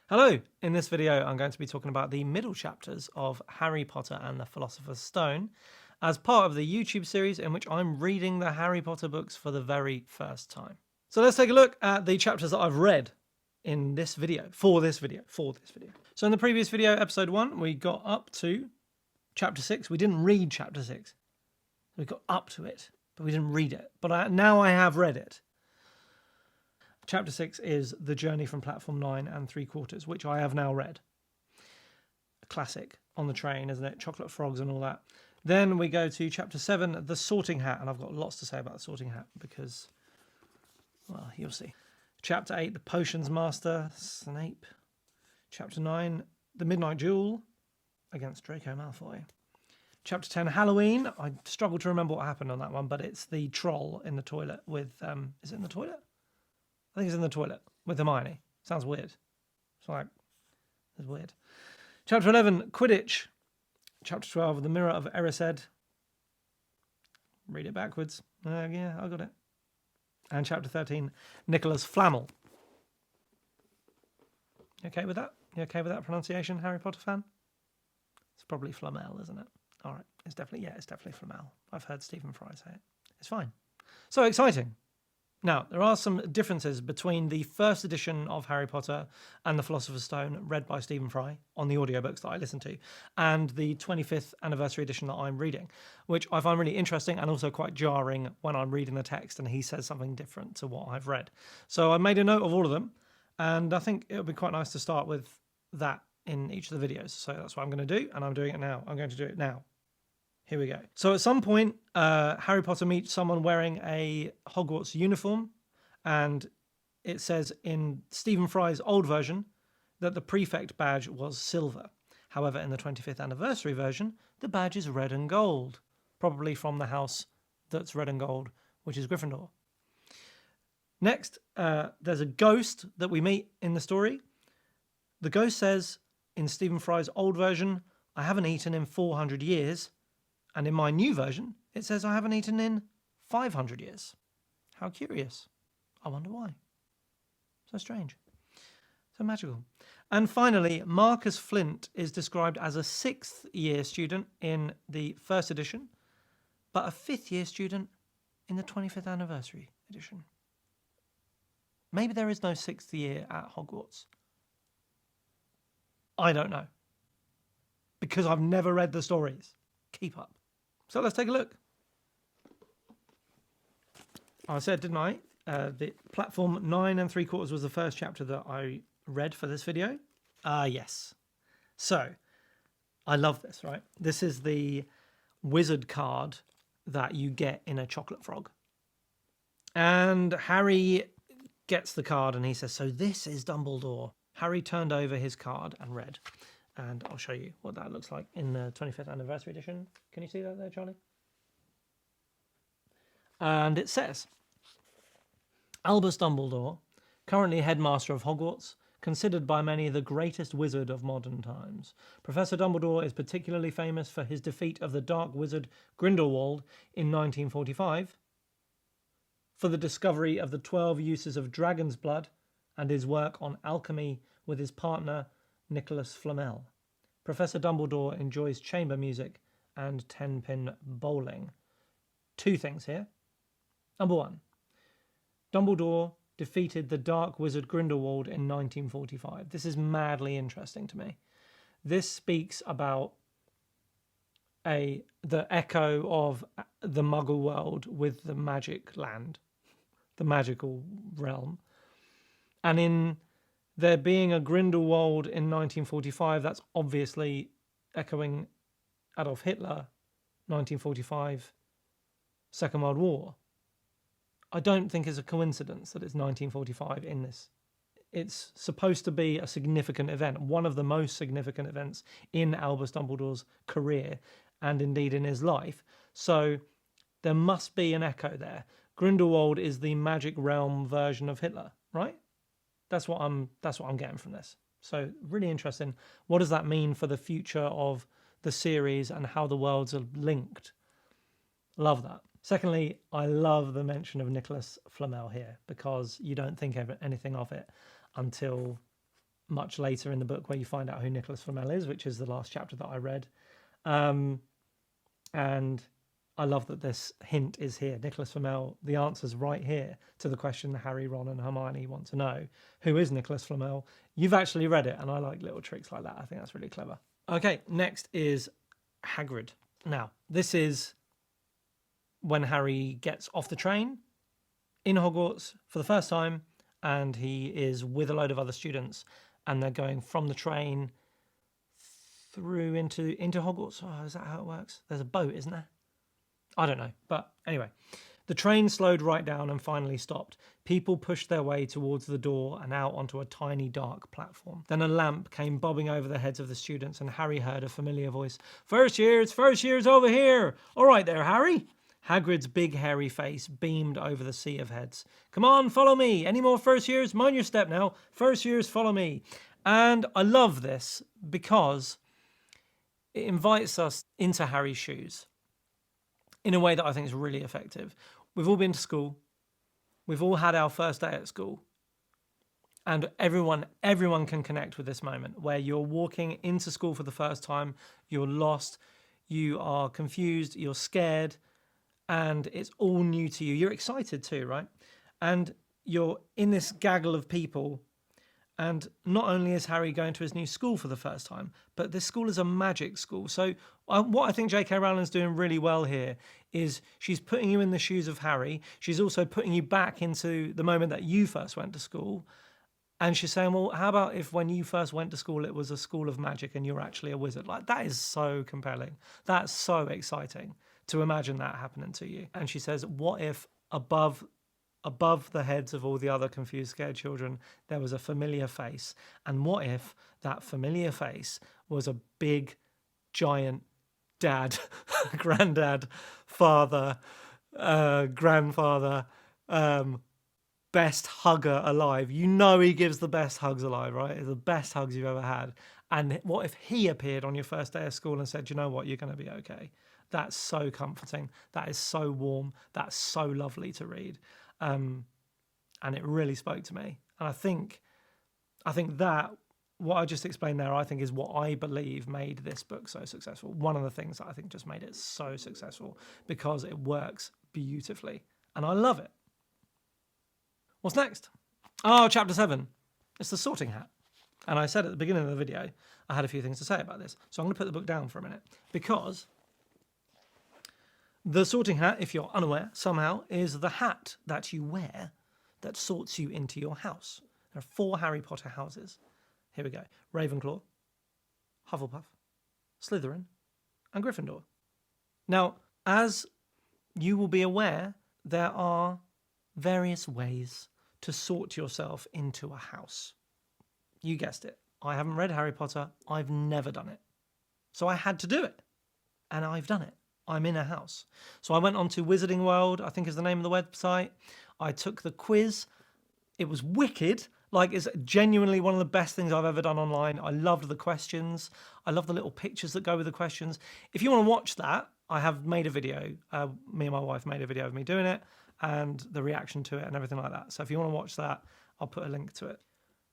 Hello! In this video I'm going to be talking about the middle chapters of Harry Potter and the Philosopher's Stone as part of the YouTube series in which I'm reading the Harry Potter books for the very first time. So let's take a look at the chapters that I've read in this video, for this video. So in the previous video, episode 1, we got up to chapter 6. We didn't read chapter 6. We got up to it, but we didn't read it. But now I have read it. Chapter 6 is The Journey from Platform 9 and 3/4, which I have now read. A classic on the train, isn't it? Chocolate frogs and all that. Then we go to chapter 7, The Sorting Hat, and I've got lots to say about the Sorting Hat because, well, you'll see. Chapter 8, The Potions Master, Snape. Chapter 9, The Midnight Duel against Draco Malfoy. Chapter 10, Halloween. I struggle to remember what happened on that one, but it's the troll in the toilet with, is it in the toilet? I think it's in the toilet with Hermione. Sounds weird. It's weird. Chapter 11, Quidditch. Chapter 12, The Mirror of Erised. Read it backwards. Yeah, I got it. And chapter 13, Nicholas Flamel. You okay with that? You okay with that pronunciation, Harry Potter fan? It's probably Flamel, isn't it? All right. It's definitely Flamel. I've heard Stephen Fry say it. It's fine. So exciting. Now, there are some differences between the first edition of Harry Potter and the Philosopher's Stone, read by Stephen Fry on the audiobooks that I listen to, and the 25th anniversary edition that I'm reading, which I find really interesting and also quite jarring when I'm reading the text and he says something different to what I've read. So I made a note of all of them, and I think it would be quite nice to start with that in each of the videos. So that's what I'm going to do, and I'm doing it now. I'm going to do it now. Here we go. So at some point, Harry Potter meets someone wearing a Hogwarts uniform, and it says in Stephen Fry's old version that the prefect badge was silver. However, in the 25th anniversary version, the badge is red and gold, probably from the house that's red and gold, which is Gryffindor. Next, there's a ghost that we meet in the story. The ghost says in Stephen Fry's old version, "I haven't eaten in 400 years." And in my new version, it says I haven't eaten in 500 years. How curious. I wonder why. So strange. So magical. And finally, Marcus Flint is described as a 6th year student in the first edition, but a 5th year student in the 25th anniversary edition. Maybe there is no 6th year at Hogwarts. I don't know. Because I've never read the stories. Keep up. So let's take a look. I said, didn't I? The Platform 9 and 3/4 was the first chapter that I read for this video. Yes. So, I love this, right? This is the wizard card that you get in a chocolate frog. And Harry gets the card and he says, "So this is Dumbledore." Harry turned over his card and read. And I'll show you what that looks like in the 25th anniversary edition. Can you see that there, Charlie? And it says, Albus Dumbledore, currently headmaster of Hogwarts, considered by many the greatest wizard of modern times. Professor Dumbledore is particularly famous for his defeat of the dark wizard Grindelwald in 1945, for the discovery of the 12 uses of dragon's blood, and his work on alchemy with his partner Nicholas Flamel. Professor Dumbledore enjoys chamber music and 10-pin bowling. 2 things here. Number 1. Dumbledore defeated the Dark Wizard Grindelwald in 1945. This is madly interesting to me. This speaks about the echo of the Muggle world with the magic land, the magical realm. And in there being a Grindelwald in 1945, that's obviously echoing Adolf Hitler, 1945, Second World War. I don't think it's a coincidence that it's 1945 in this. It's supposed to be a significant event, one of the most significant events in Albus Dumbledore's career and indeed in his life. So there must be an echo there. Grindelwald is the magic realm version of Hitler, right? That's what I'm getting from this. So really interesting. What does that mean for the future of the series and how the worlds are linked? Love that. Secondly, I love the mention of Nicholas Flamel here because you don't think anything of it until much later in the book where you find out who Nicholas Flamel is, which is the last chapter that I read. And I love that this hint is here. Nicholas Flamel, the answer's right here to the question Harry, Ron and Hermione want to know. Who is Nicholas Flamel? You've actually read it, and I like little tricks like that. I think that's really clever. Okay, next is Hagrid. Now, this is when Harry gets off the train in Hogwarts for the first time, and he is with a load of other students, and they're going from the train through into Hogwarts. Oh, is that how it works? There's a boat, isn't there? I don't know. But anyway, the train slowed right down and finally stopped. People pushed their way towards the door and out onto a tiny dark platform. Then a lamp came bobbing over the heads of the students, and Harry heard a familiar voice. First years over here. All right there, Harry. Hagrid's big hairy face beamed over the sea of heads. Come on, follow me. Any more first years? Mind your step now. First years, follow me. And I love this because it invites us into Harry's shoes in a way that I think is really effective. We've all been to school. We've all had our first day at school. And everyone can connect with this moment where you're walking into school for the first time, you're lost, you are confused, you're scared, and it's all new to you. You're excited too, right? And you're in this gaggle of people. And not only is Harry going to his new school for the first time, but this school is a magic school. So what I think J.K. Rowling's doing really well here is she's putting you in the shoes of Harry. She's also putting you back into the moment that you first went to school. And she's saying, well, how about if when you first went to school, it was a school of magic and you're actually a wizard? Like, that is so compelling. That's so exciting to imagine that happening to you. And she says, what if above the heads of all the other confused, scared children, there was a familiar face? And what if that familiar face was a big, giant dad, granddad, father, grandfather, best hugger alive? You know he gives the best hugs alive, right? The best hugs you've ever had. And what if he appeared on your first day of school and said, you know what, you're going to be okay? That's so comforting. That is so warm. That's so lovely to read. And it really spoke to me. And I think that what I just explained there, I think is what I believe made this book so successful. One of the things that I think just made it so successful, because it works beautifully. And I love it. What's next? Oh, chapter 7. It's the Sorting Hat. And I said at the beginning of the video, I had a few things to say about this. So I'm going to put the book down for a minute, because the Sorting Hat, if you're unaware somehow, is the hat that you wear that sorts you into your house. There are 4 Harry Potter houses. Here we go. Ravenclaw, Hufflepuff, Slytherin, and Gryffindor. Now, as you will be aware, there are various ways to sort yourself into a house. You guessed it. I haven't read Harry Potter. I've never done it. So I had to do it. And I've done it. I'm in a house. So I went on to Wizarding World, I think is the name of the website. I took the quiz. It was wicked. Like, it's genuinely one of the best things I've ever done online. I loved the questions. I love the little pictures that go with the questions. If you want to watch that, I have made a video. Me and my wife made a video of me doing it and the reaction to it and everything like that. So if you want to watch that, I'll put a link to it.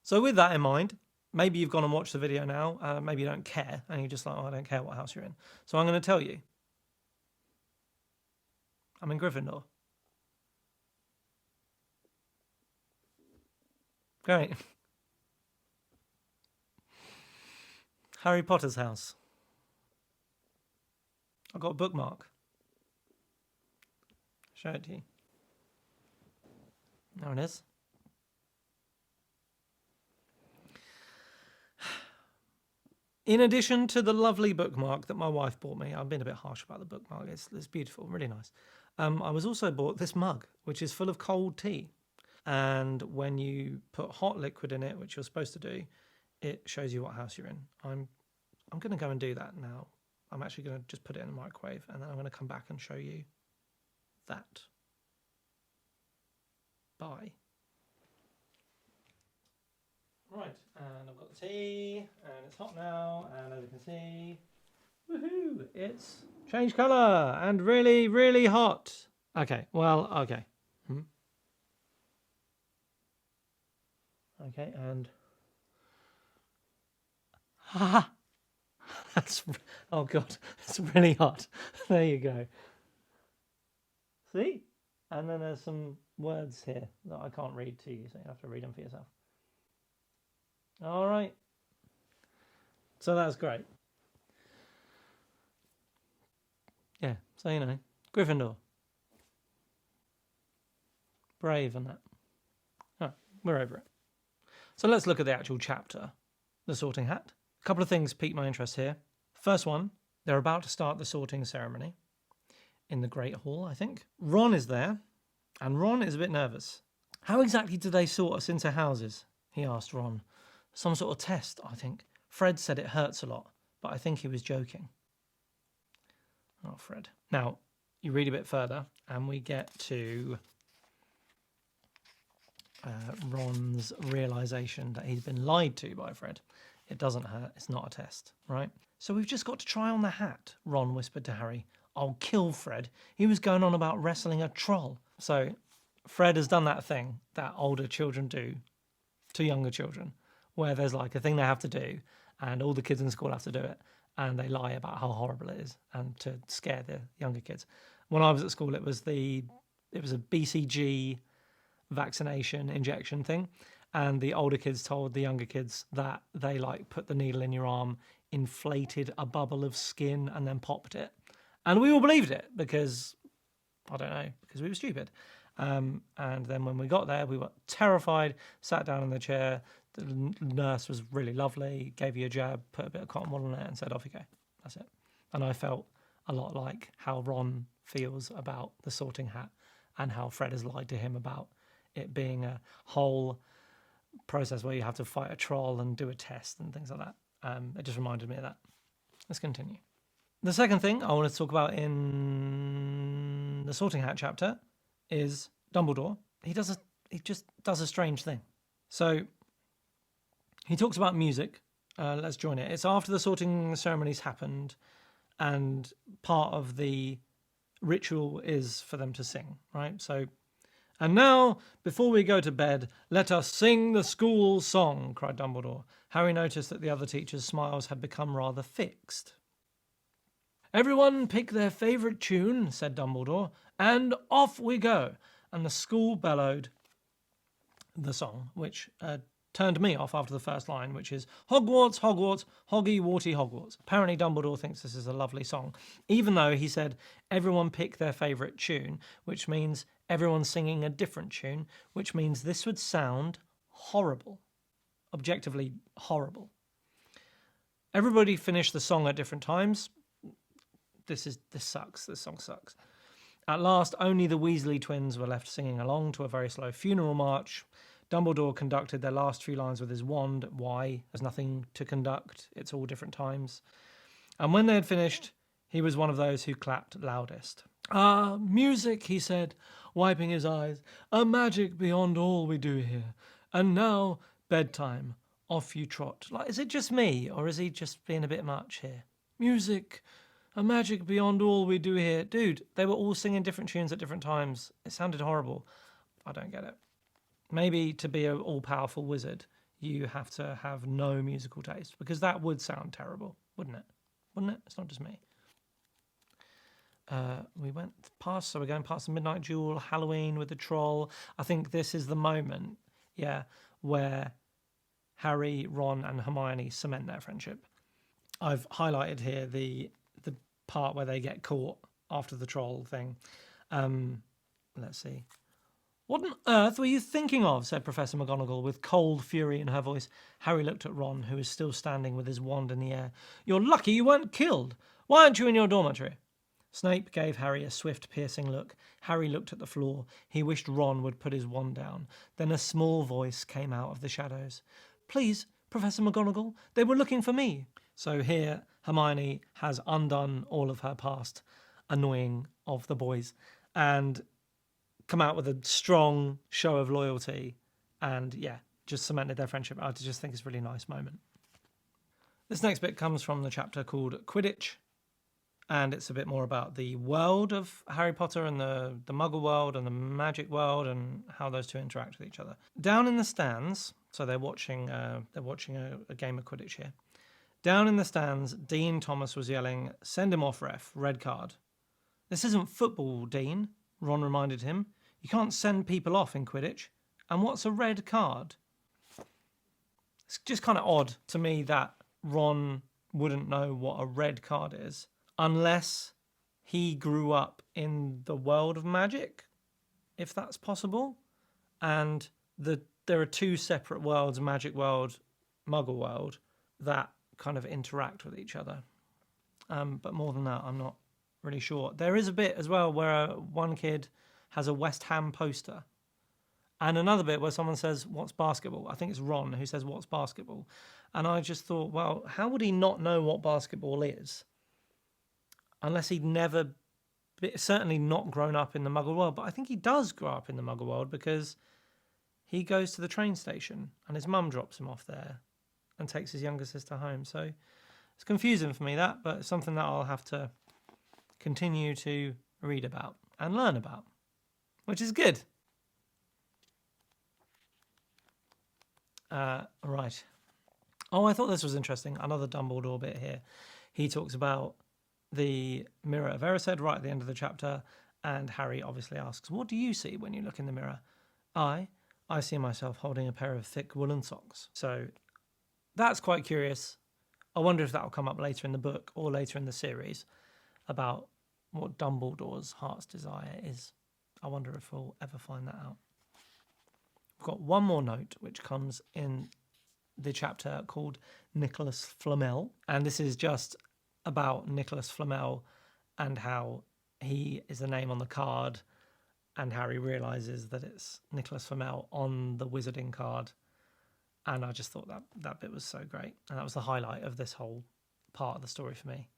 So with that in mind, maybe you've gone and watched the video now. Maybe you don't care and you're just like, oh, I don't care what house you're in. So I'm going to tell you. I'm in Gryffindor. Great. Harry Potter's house. I've got a bookmark. Show it to you. There it is. In addition to the lovely bookmark that my wife bought me, I've been a bit harsh about the bookmark. It's beautiful, really nice. I was also bought this mug, which is full of cold tea. And when you put hot liquid in it, which you're supposed to do, it shows you what house you're in. I'm going to go and do that now. I'm actually going to just put it in the microwave, and then I'm going to come back and show you that. Bye. Right, and I've got the tea, and it's hot now, and as you can see, woohoo, it's changed colour, and really, really hot. Okay, well, okay. Okay, and Ha! That's, oh God, it's really hot. There you go. See? And then there's some words here that I can't read to you, so you have to read them for yourself. All right. So that's great. Yeah, so you know, Gryffindor. Brave and that. Oh, we're over it. So let's look at the actual chapter, The Sorting Hat. A couple of things piqued my interest here. First one, they're about to start the sorting ceremony in the Great Hall, I think. Ron is there, and Ron is a bit nervous. How exactly do they sort us into houses? He asked Ron. Some sort of test, I think. Fred said it hurts a lot, but I think he was joking. Oh, Fred. Now, you read a bit further, and we get to Ron's realisation that he's been lied to by Fred. It doesn't hurt, it's not a test, right? So we've just got to try on the hat, Ron whispered to Harry. I'll kill Fred. He was going on about wrestling a troll. So Fred has done that thing that older children do to younger children, where there's like a thing they have to do, and all the kids in school have to do it, and they lie about how horrible it is, and to scare the younger kids. When I was at school, it was a BCG vaccination injection thing, and the older kids told the younger kids that they like put the needle in your arm, inflated a bubble of skin, and then popped it, and we all believed it because I don't know, because we were stupid. And then when we got there, we were terrified, sat down in the chair. The nurse was really lovely, gave you a jab, put a bit of cotton wool on it, and said, off you go. That's it. And I felt a lot like how Ron feels about the sorting hat, and how Fred has lied to him about it being a whole process where you have to fight a troll and do a test and things like that. It just reminded me of that. Let's continue. The second thing I want to talk about in the Sorting Hat chapter is Dumbledore. He just does a strange thing. So he talks about music. Let's join it. It's after the sorting ceremonies happened, and part of the ritual is for them to sing, right? So, and now, before we go to bed, let us sing the school song, cried Dumbledore. Harry noticed that the other teachers' smiles had become rather fixed. Everyone pick their favourite tune, said Dumbledore, and off we go. And the school bellowed the song, which turned me off after the first line, which is Hogwarts, Hogwarts, Hoggy, Warty, Hogwarts. Apparently Dumbledore thinks this is a lovely song, even though he said everyone pick their favourite tune, which means everyone's singing a different tune, which means this would sound horrible, objectively horrible. Everybody finished the song at different times. This sucks. This song sucks. At last, only the Weasley twins were left singing along to a very slow funeral march. Dumbledore conducted their last few lines with his wand. Why? There's nothing to conduct. It's all different times. And when they had finished, he was one of those who clapped loudest. Ah, music, he said, wiping his eyes. A magic beyond all we do here. And now, bedtime. Off you trot. Like, is it just me, or is he just being a bit much here? Music. A magic beyond all we do here. Dude, they were all singing different tunes at different times. It sounded horrible. I don't get it. Maybe to be an all-powerful wizard, you have to have no musical taste, because that would sound terrible, wouldn't it? Wouldn't it? It's not just me. We're going past the Midnight Duel, Halloween with the troll. I think this is the moment, where Harry, Ron, and Hermione cement their friendship. I've highlighted here the part where they get caught after the troll thing. Let's see. What on earth were you thinking of? Said Professor McGonagall with cold fury in her voice. Harry looked at Ron, who was still standing with his wand in the air. You're lucky you weren't killed. Why aren't you in your dormitory? Snape gave Harry a swift, piercing look. Harry looked at the floor. He wished Ron would put his wand down. Then a small voice came out of the shadows. Please, Professor McGonagall, they were looking for me. So here, Hermione has undone all of her past annoying of the boys and come out with a strong show of loyalty and, just cemented their friendship. I just think it's a really nice moment. This next bit comes from the chapter called Quidditch, and it's a bit more about the world of Harry Potter and the Muggle world and the magic world and how those two interact with each other. Down in the stands, so they're watching a game of Quidditch here. Down in the stands, Dean Thomas was yelling, "Send him off, ref, red card." "This isn't football, Dean," Ron reminded him. "You can't send people off in Quidditch. And what's a red card?" It's just kind of odd to me that Ron wouldn't know what a red card is unless he grew up in the world of magic, if that's possible. And there are two separate worlds, magic world, muggle world, that kind of interact with each other. But more than that, I'm not really sure. There is a bit as well where one kid has a West Ham poster, and another bit where someone says, "What's basketball?" I think it's Ron who says, "What's basketball?" And I just thought, well, how would he not know what basketball is? Unless he'd never, certainly not grown up in the Muggle world. But I think he does grow up in the Muggle world because he goes to the train station and his mum drops him off there and takes his younger sister home. So it's confusing for me, that, but it's something that I'll have to continue to read about and learn about, which is good. Right. Oh, I thought this was interesting. Another Dumbledore bit here. He talks about the mirror of Erised right at the end of the chapter, and Harry obviously asks, "What do you see when you look in the mirror?" I see myself holding a pair of thick woolen socks." So that's quite curious. I wonder if that will come up later in the book or later in the series about what Dumbledore's heart's desire is. I wonder if we'll ever find that out. We've got one more note, which comes in the chapter called Nicholas Flamel. And this is just about Nicholas Flamel and how he is the name on the card, and Harry realises that it's Nicholas Flamel on the wizarding card. And I just thought that bit was so great. And that was the highlight of this whole part of the story for me,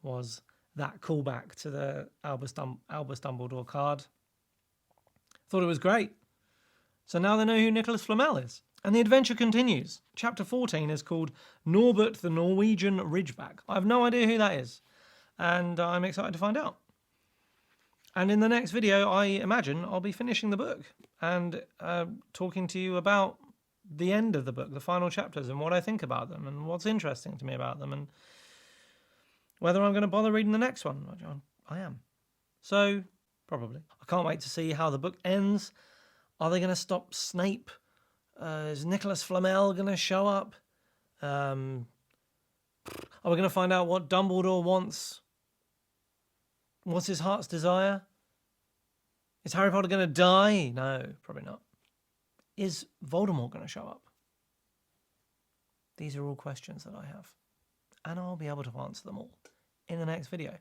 was that callback to the Albus Dumbledore card. Thought it was great. So now they know who Nicholas Flamel is. And the adventure continues. Chapter 14 is called Norbert the Norwegian Ridgeback. I have no idea who that is, and I'm excited to find out. And in the next video, I imagine I'll be finishing the book and talking to you about the end of the book, the final chapters, and what I think about them, and what's interesting to me about them, and whether I'm going to bother reading the next one, which I am. So, probably. I can't wait to see how the book ends. Are they going to stop Snape? Is Nicholas Flamel going to show up? Are we going to find out what Dumbledore wants? What's his heart's desire? Is Harry Potter going to die? No, probably not. Is Voldemort going to show up? These are all questions that I have, and I'll be able to answer them all in the next video.